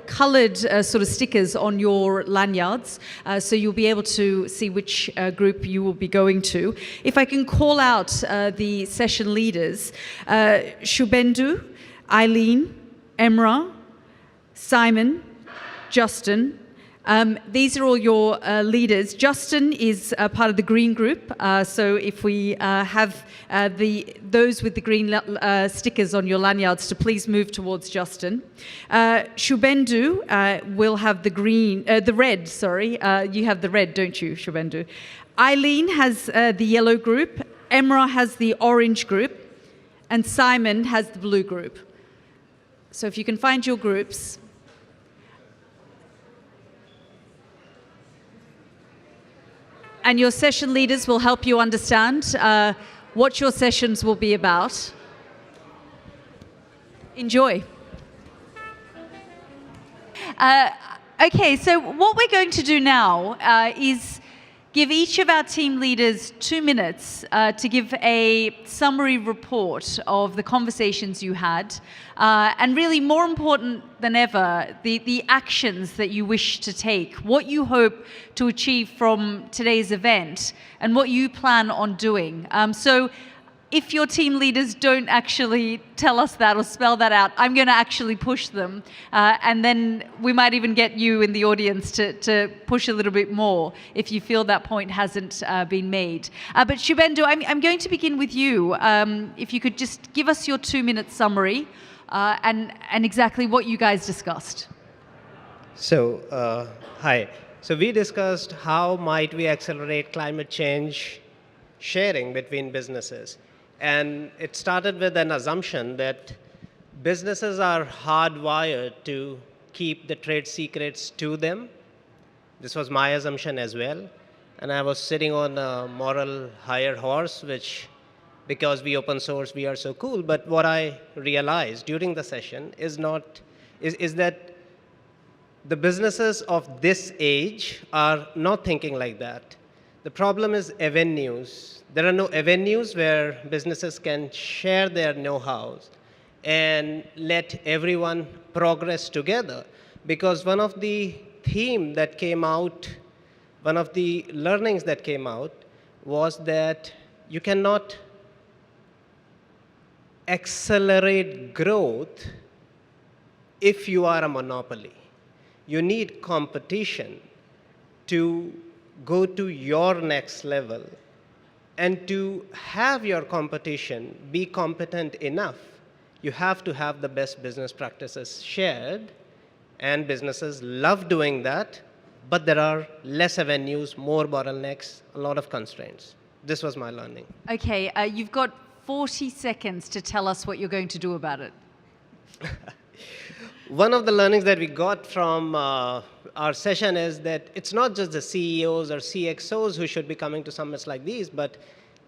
A: colored sort of stickers on your lanyards, so you'll be able to see which group you will be going to. If I can call out the session leaders, Shubhendu, Aileen, Emrah, Simon, Justin. These are all your leaders. Justin is part of the green group, so if we have those with the green stickers on your lanyards to please move towards Justin. Shubhendu will have the red, sorry. You have the red, don't you, Shubhendu? Aileen has the yellow group. Emrah has the orange group, and Simon has the blue group. So if you can find your groups. And your session leaders will help you understand what your sessions will be about. Enjoy. Okay, so what we're going to do now is give each of our team leaders 2 minutes to give a summary report of the conversations you had, and really more important than ever, the actions that you wish to take, what you hope to achieve from today's event, and what you plan on doing. So if your team leaders don't actually tell us that or spell that out, I'm going to actually push them. And then we might even get you in the audience to push a little bit more if you feel that point hasn't been made. But Shubhendu, I'm going to begin with you. If you could just give us your 2-minute summary and exactly what you guys discussed.
I: So, hi. So we discussed how might we accelerate climate change sharing between businesses. And it started with an assumption that businesses are hardwired to keep the trade secrets to them. This was my assumption as well. And I was sitting on a moral higher horse, which, because we open source, we are so cool. But what I realized during the session is that the businesses of this age are not thinking like that. The problem is avenues. There are no avenues where businesses can share their know-how and let everyone progress together. Because one of the themes that came out, one of the learnings that came out was that you cannot accelerate growth if you are a monopoly. You need competition to go to your next level. And to have your competition be competent enough, you have to have the best business practices shared, and businesses love doing that, but there are less avenues, more bottlenecks, a lot of constraints. This was my learning.
A: Okay, you've got 40 seconds to tell us what you're going to do about it.
I: One of the learnings that we got from our session is that it's not just the CEOs or CXOs who should be coming to summits like these, but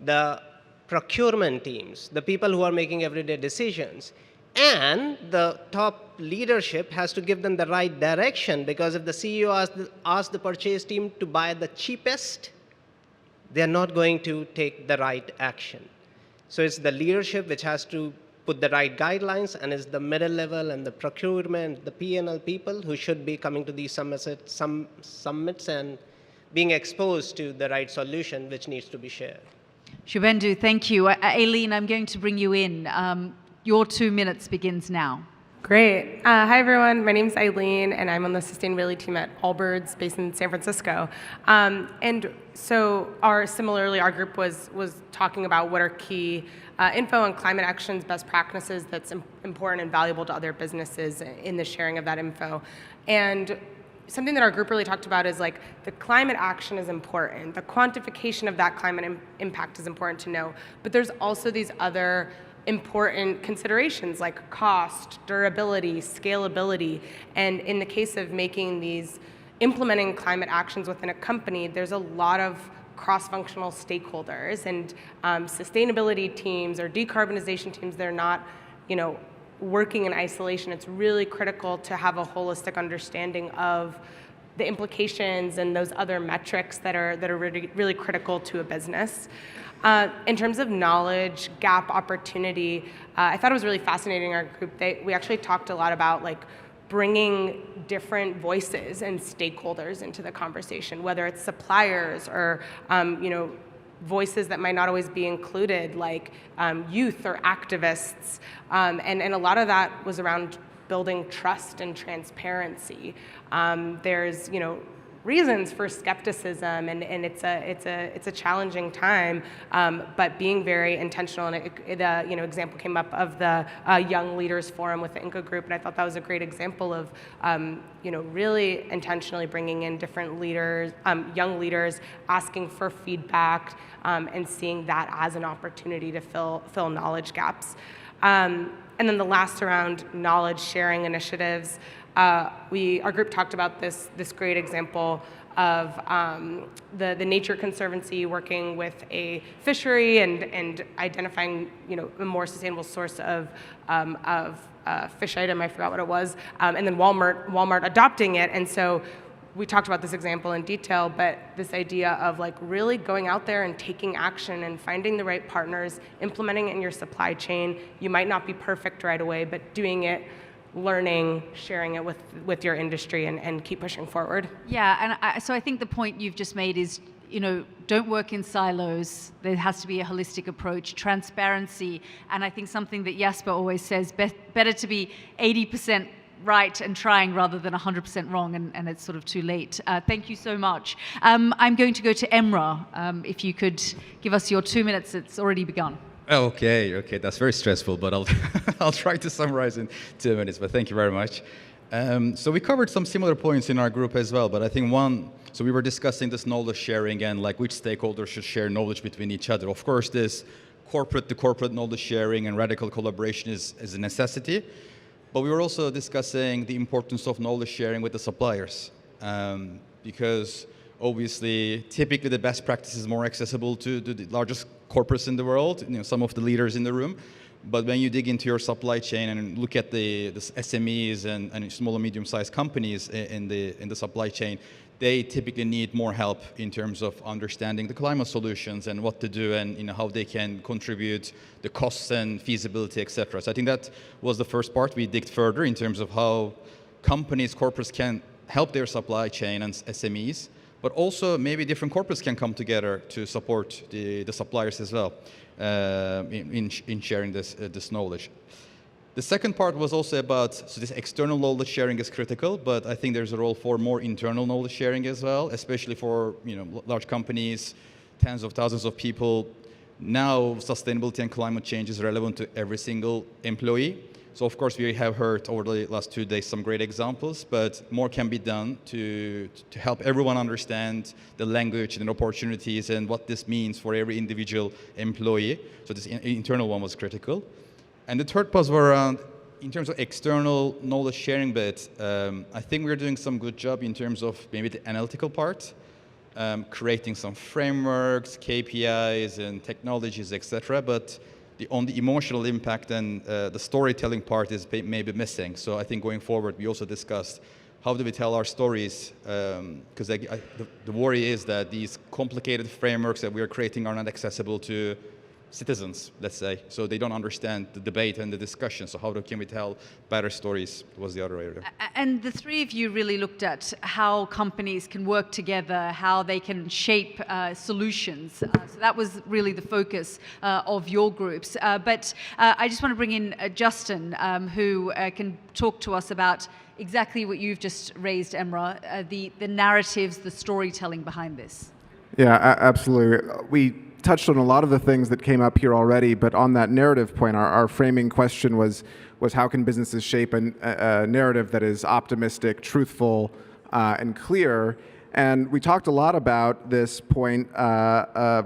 I: the procurement teams, the people who are making everyday decisions. And the top leadership has to give them the right direction, because if the CEO asks the purchase team to buy the cheapest, they're not going to take the right action. So it's the leadership which has to put the right guidelines, and it's the middle level and the procurement, the P&L people who should be coming to these summits and being exposed to the right solution which needs to be shared.
A: Shubhendu, thank you. Aileen, I'm going to bring you in. Your 2 minutes begins now.
J: Great. Hi, everyone. My name is Aileen, and I'm on the sustainability team at Allbirds, based in San Francisco. And so our group was talking about what are key info on climate actions, best practices that's important and valuable to other businesses in the sharing of that info. And something that our group really talked about is like the climate action is important. The quantification of that climate impact is important to know. But there's also these other important considerations like cost, durability, scalability. And in the case of implementing climate actions within a company, there's a lot of cross-functional stakeholders, and sustainability teams or decarbonization teams, they're not, working in isolation. It's really critical to have a holistic understanding of the implications and those other metrics that are really, really critical to a business. In terms of knowledge, gap, opportunity, I thought it was really fascinating. Our group, we actually talked a lot about bringing different voices and stakeholders into the conversation, whether it's suppliers or voices that might not always be included, like youth or activists, and a lot of that was around building trust and transparency. There's reasons for skepticism, and it's a challenging time, but being very intentional. And the example came up of the Young Leaders Forum with the Ingka group, and I thought that was a great example of really intentionally bringing in different leaders, young leaders, asking for feedback, and seeing that as an opportunity to fill knowledge gaps. And then the last around knowledge sharing initiatives. Our group talked about this great example of the Nature Conservancy working with a fishery and identifying a more sustainable source of fish item. I forgot what it was, and then Walmart adopting it. And so we talked about this example in detail, but this idea of really going out there and taking action and finding the right partners, implementing it in your supply chain. You might not be perfect right away, but doing it, learning, sharing it with your industry, and keep pushing forward.
A: Yeah, and so I think the point you've just made is don't work in silos. There has to be a holistic approach, transparency, and I think something that Jesper always says, better to be 80% right and trying rather than 100% wrong, and it's sort of too late. Thank you so much. I'm going to go to Emrah. If you could give us your 2 minutes, it's already begun.
K: Okay, that's very stressful, but I'll try to summarize in 2 minutes, but thank you very much. So we covered some similar points in our group as well, but I think so we were discussing this knowledge sharing and like which stakeholders should share knowledge between each other. Of course, this corporate-to-corporate knowledge sharing and radical collaboration is a necessity, but we were also discussing the importance of knowledge sharing with the suppliers, because obviously, typically the best practice is more accessible to the largest corporates in the world, some of the leaders in the room. But when you dig into your supply chain and look at the SMEs and small and medium-sized companies in the supply chain, they typically need more help in terms of understanding the climate solutions and what to do and how they can contribute, the costs and feasibility, etc. So I think that was the first part. We digged further in terms of how companies, corporates can help their supply chain and SMEs, but also maybe different corporates can come together to support the suppliers as well in sharing this knowledge. The second part was also about, so this external knowledge sharing is critical, but I think there's a role for more internal knowledge sharing as well, especially for large companies, tens of thousands of people. Now sustainability and climate change is relevant to every single employee. So of course we have heard over the last 2 days some great examples, but more can be done to help everyone understand the language and opportunities and what this means for every individual employee. So this internal one was critical. And the third was around, in terms of external knowledge sharing bit, I think we're doing some good job in terms of maybe the analytical part, creating some frameworks, KPIs and technologies, etc. But on the emotional impact and the storytelling part is maybe missing. So I think going forward, we also discussed how do we tell our stories, because the worry is that these complicated frameworks that we are creating are not accessible to citizens, let's say, so they don't understand the debate and the discussion. So how can we tell better stories was the other area.
A: And the three of you really looked at how companies can work together, how they can shape solutions. So that was really the focus of your groups. But I just want to bring in Justin, who can talk to us about exactly what you've just raised, Emrah, the narratives, the storytelling behind this.
L: Yeah, absolutely. We touched on a lot of the things that came up here already, but on that narrative point, our framing question was how can businesses shape a narrative that is optimistic, truthful, and clear? And we talked a lot about this point,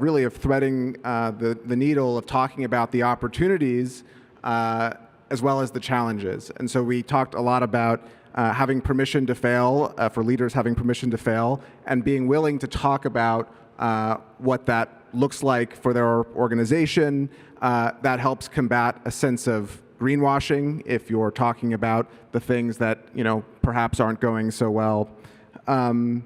L: really of threading the needle of talking about the opportunities as well as the challenges. And so we talked a lot about having permission to fail, for leaders having permission to fail, and being willing to talk about what that looks like for their organization. That helps combat a sense of greenwashing if you're talking about the things that perhaps aren't going so well. And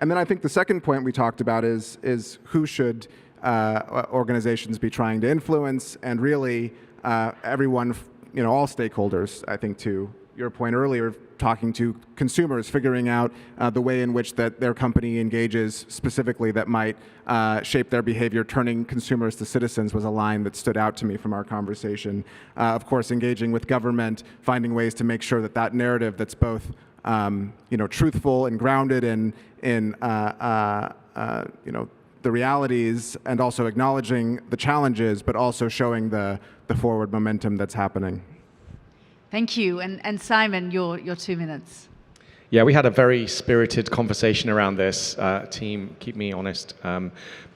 L: then I think the second point we talked about is who should organizations be trying to influence, and really everyone, all stakeholders. I think to your point earlier, talking to consumers, figuring out the way in which that their company engages specifically that might shape their behavior. Turning consumers to citizens was a line that stood out to me from our conversation. Of course, engaging with government, finding ways to make sure that that narrative that's both truthful and grounded in the realities, and also acknowledging the challenges, but also showing the forward momentum that's happening.
A: Thank you. And Simon, your 2 minutes.
M: Yeah, we had a very spirited conversation around this. Team, keep me honest.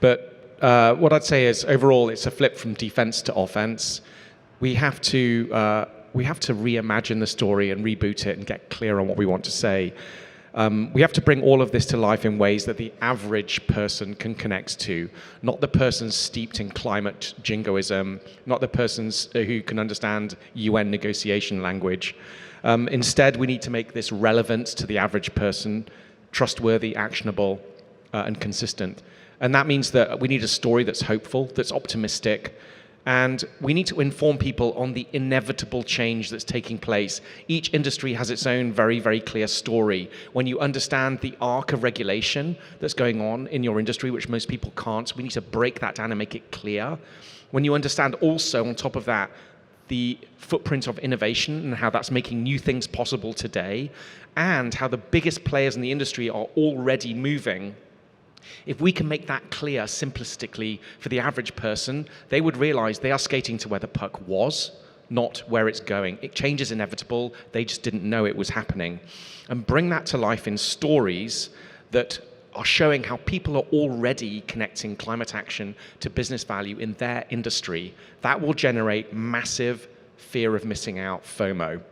M: But what I'd say is, overall, it's a flip from defense to offense. We have to reimagine the story and reboot it and get clear on what we want to say. We have to bring all of this to life in ways that the average person can connect to, not the person steeped in climate jingoism, not the persons who can understand UN negotiation language. Instead, we need to make this relevant to the average person, trustworthy, actionable, and consistent. And that means that we need a story that's hopeful, that's optimistic, And we need to inform people on the inevitable change that's taking place. Each industry has its own very, very clear story. When you understand the arc of regulation that's going on in your industry, which most people can't, so we need to break that down and make it clear. When you understand also, on top of that, the footprint of innovation and how that's making new things possible today, and how the biggest players in the industry are already moving. If we can make that clear simplistically for the average person, they would realize they are skating to where the puck was, not where it's going. Change is inevitable, they just didn't know it was happening. And bring that to life in stories that are showing how people are already connecting climate action to business value in their industry. That will generate massive fear of missing out, FOMO.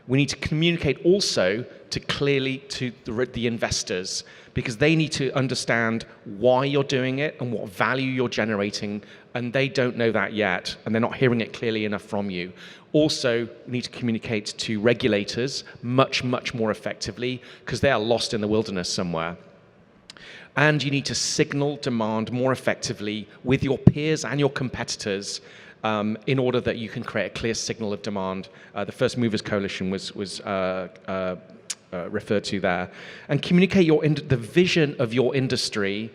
M: We need to communicate also clearly to the investors, because they need to understand why you're doing it and what value you're generating, and they don't know that yet, and they're not hearing it clearly enough from you. Also, we need to communicate to regulators much, much more effectively, because they are lost in the wilderness somewhere. And you need to signal demand more effectively with your peers and your competitors, in order that you can create a clear signal of demand. The First Movers Coalition was referred to there. And communicate the vision of your industry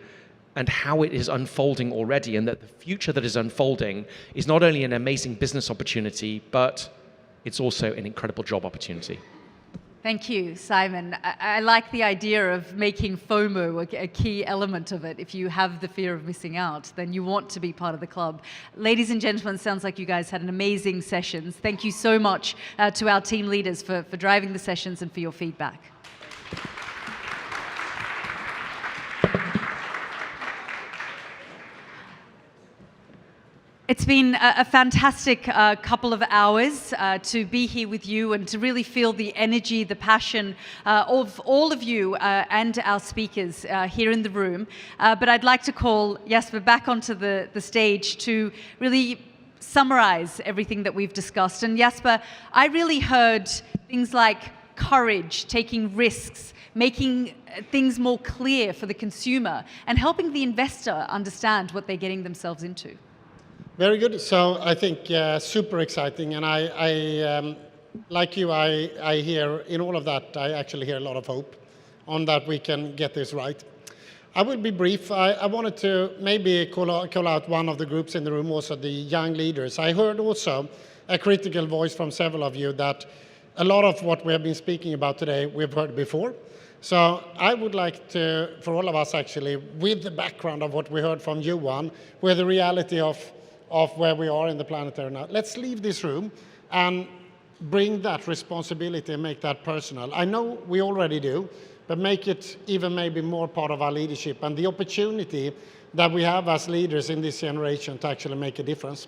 M: and how it is unfolding already, and that the future that is unfolding is not only an amazing business opportunity, but it's also an incredible job opportunity.
A: Thank you, Simon. I like the idea of making FOMO a key element of it. If you have the fear of missing out, then you want to be part of the club. Ladies and gentlemen, sounds like you guys had an amazing sessions. Thank you so much to our team leaders for driving the sessions and for your feedback. It's been a fantastic couple of hours to be here with you and to really feel the energy, the passion of all of you and our speakers here in the room. But I'd like to call Jesper back onto the stage to really summarize everything that we've discussed. And Jesper, I really heard things like courage, taking risks, making things more clear for the consumer, and helping the investor understand what they're getting themselves into.
B: Very good. So I think super exciting, and I like you, I hear in all of that, I actually hear a lot of hope on that we can get this right. I will be brief. I wanted to maybe call out one of the groups in the room, also the young leaders. I heard also a critical voice from several of you that a lot of what we have been speaking about today we've heard before. So I would like to, for all of us actually, with the background of what we heard from Johan, with the reality of where we are in the planetary now. Let's leave this room and bring that responsibility and make that personal. I know we already do, but make it even maybe more part of our leadership and the opportunity that we have as leaders in this generation to actually make a difference.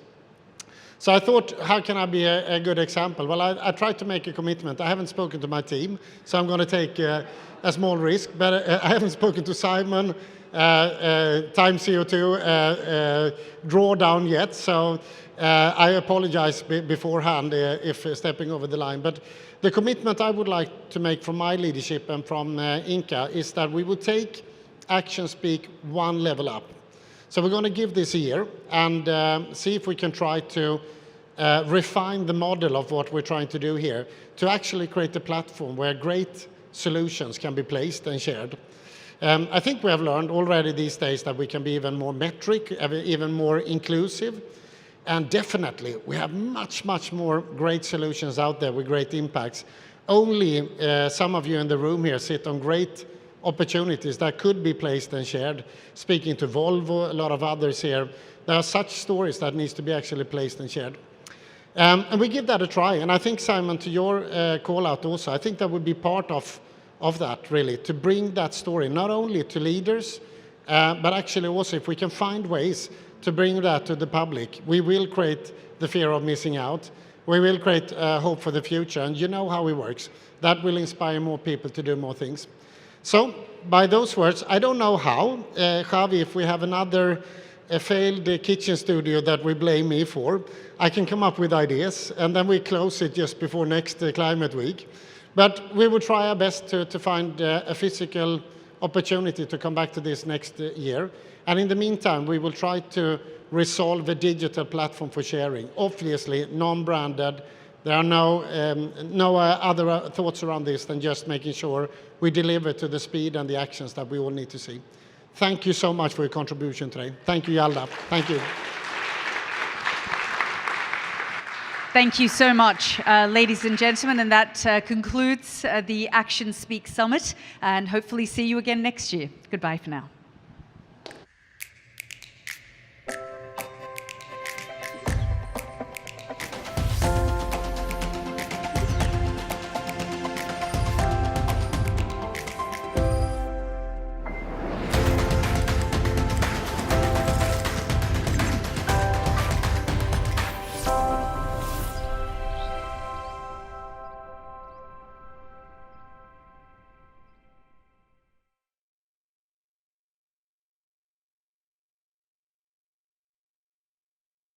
B: So I thought, how can I be a good example? Well, I tried to make a commitment. I haven't spoken to my team, so I'm going to take a small risk, but I haven't spoken to Simon, time CO2 drawdown yet, so I apologize beforehand if stepping over the line. But the commitment I would like to make from my leadership and from Ingka is that we would take Action Speak one level up. So we're going to give this a year and see if we can try to refine the model of what we're trying to do here to actually create a platform where great solutions can be placed and shared. I think we have learned already these days that we can be even more metric, even more inclusive, and definitely we have much, much more great solutions out there with great impacts. Only some of you in the room here sit on great opportunities that could be placed and shared. Speaking to Volvo, a lot of others here, there are such stories that needs to be actually placed and shared. And we give that a try. And I think, Simon, to your call out also, I think that would be part of that, really, to bring that story not only to leaders, but actually also if we can find ways to bring that to the public, we will create the fear of missing out. We will create hope for the future. And you know how it works. That will inspire more people to do more things. So by those words, I don't know how, Javi, if we have another failed kitchen studio that we blame me for, I can come up with ideas, and then we close it just before next Climate Week. But we will try our best to find a physical opportunity to come back to this next year. And in the meantime, we will try to resolve a digital platform for sharing. Obviously, non-branded. There are no other thoughts around this than just making sure we deliver to the speed and the actions that we all need to see. Thank you so much for your contribution today. Thank you, Yalda. Thank you.
A: Thank you so much, ladies and gentlemen, and that concludes the Action Speak Summit, and hopefully see you again next year. Goodbye for now.